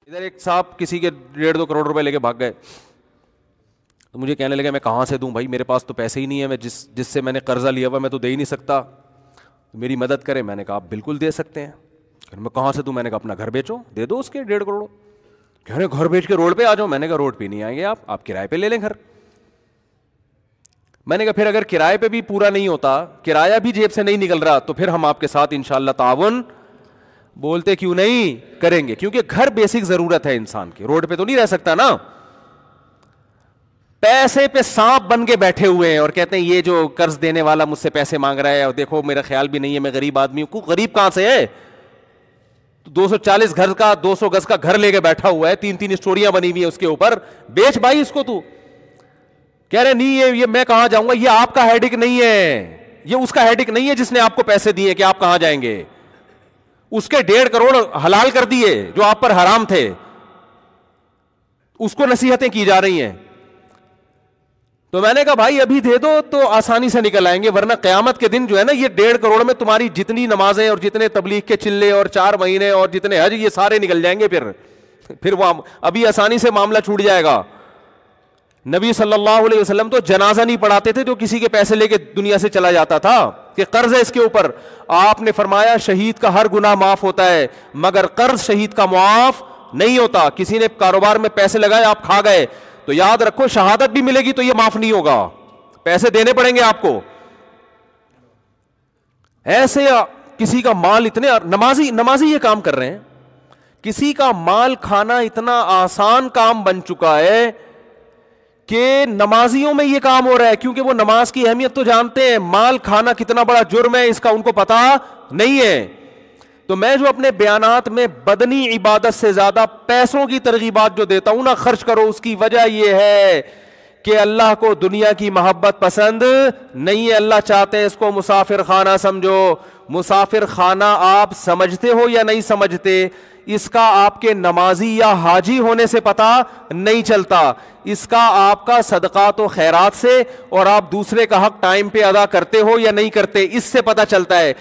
ادھر ایک صاحب کسی کے 1.5-2 کروڑ روپے لے کے بھاگ گئے, تو مجھے کہنے لگے میں کہاں سے دوں بھائی, میرے پاس تو پیسے ہی نہیں ہے, میں جس سے میں نے قرضہ لیا ہوا میں تو دے ہی نہیں سکتا, میری مدد کریں. میں نے کہا آپ بالکل دے سکتے ہیں. میں کہاں سے دوں؟ میں نے کہا اپنا گھر بیچو, دے دو اس کے 1.5 کروڑ. کہہ رہے گھر بیچ کے روڈ پہ آ جاؤ. میں نے کہا روڈ پہ نہیں آئیں گے آپ کرائے پہ لے لیں گھر. میں نے کہا پھر اگر کرائے پہ بھی پورا نہیں ہوتا, کرایہ بھی جیب سے نہیں نکل رہا, تو پھر ہم آپ کے ساتھ انشاءاللہ تعاون بولتے کیوں نہیں کریں گے, کیونکہ گھر بیسک ضرورت ہے انسان کی, روڈ پہ تو نہیں رہ سکتا نا. پیسے پہ سانپ بن کے بیٹھے ہوئے ہیں اور کہتے ہیں یہ جو قرض دینے والا مجھ سے پیسے مانگ رہا ہے, اور دیکھو میرا خیال بھی نہیں ہے, میں غریب آدمی ہوں. غریب کہاں سے ہے؟ 240 گھر کا 200 گز کا گھر لے کے بیٹھا ہوا ہے, 3 اسٹوریاں بنی ہوئی ہیں اس کے اوپر, بیچ بھائی اس کو. تو کہہ رہے نہیں یہ میں کہاں جاؤں گا, یہ آپ کا ہیڈک نہیں ہے, یہ اس کا ہیڈک نہیں ہے جس نے آپ کو پیسے دیے کہ آپ کہاں جائیں گے. اس کے 1.5 کروڑ حلال کر دیے جو آپ پر حرام تھے, اس کو نصیحتیں کی جا رہی ہیں. تو میں نے کہا بھائی ابھی دے دو تو آسانی سے نکل آئیں گے, ورنہ قیامت کے دن جو ہے نا یہ 1.5 کروڑ میں تمہاری جتنی نمازیں اور جتنے تبلیغ کے چلے اور 4 مہینے اور جتنے حج, یہ سارے نکل جائیں گے. پھر وہ ابھی آسانی سے معاملہ چھوٹ جائے گا. نبی صلی اللہ علیہ وسلم تو جنازہ نہیں پڑھاتے تھے جو کسی کے پیسے لے کے دنیا سے چلا جاتا تھا کہ قرض ہے اس کے اوپر. آپ نے فرمایا شہید کا ہر گناہ معاف ہوتا ہے مگر قرض شہید کا معاف نہیں ہوتا. کسی نے کاروبار میں پیسے لگائے, آپ کھا گئے, تو یاد رکھو شہادت بھی ملے گی تو یہ معاف نہیں ہوگا, پیسے دینے پڑیں گے آپ کو. ایسے کسی کا مال اتنے نمازی یہ کام کر رہے ہیں, کسی کا مال کھانا اتنا آسان کام بن چکا ہے کہ نمازیوں میں یہ کام ہو رہا ہے, کیونکہ وہ نماز کی اہمیت تو جانتے ہیں, مال کھانا کتنا بڑا جرم ہے اس کا ان کو پتا نہیں ہے. تو میں جو اپنے بیانات میں بدنی عبادت سے زیادہ پیسوں کی ترغیبات جو دیتا ہوں نا, خرچ کرو, اس کی وجہ یہ ہے کہ اللہ کو دنیا کی محبت پسند نہیں ہے. اللہ چاہتے ہیں اس کو مسافر خانہ سمجھو. مسافر خانہ آپ سمجھتے ہو یا نہیں سمجھتے, اس کا آپ کے نمازی یا حاجی ہونے سے پتا نہیں چلتا, اس کا آپ کا صدقات و خیرات سے اور آپ دوسرے کا حق ٹائم پہ ادا کرتے ہو یا نہیں کرتے, اس سے پتا چلتا ہے.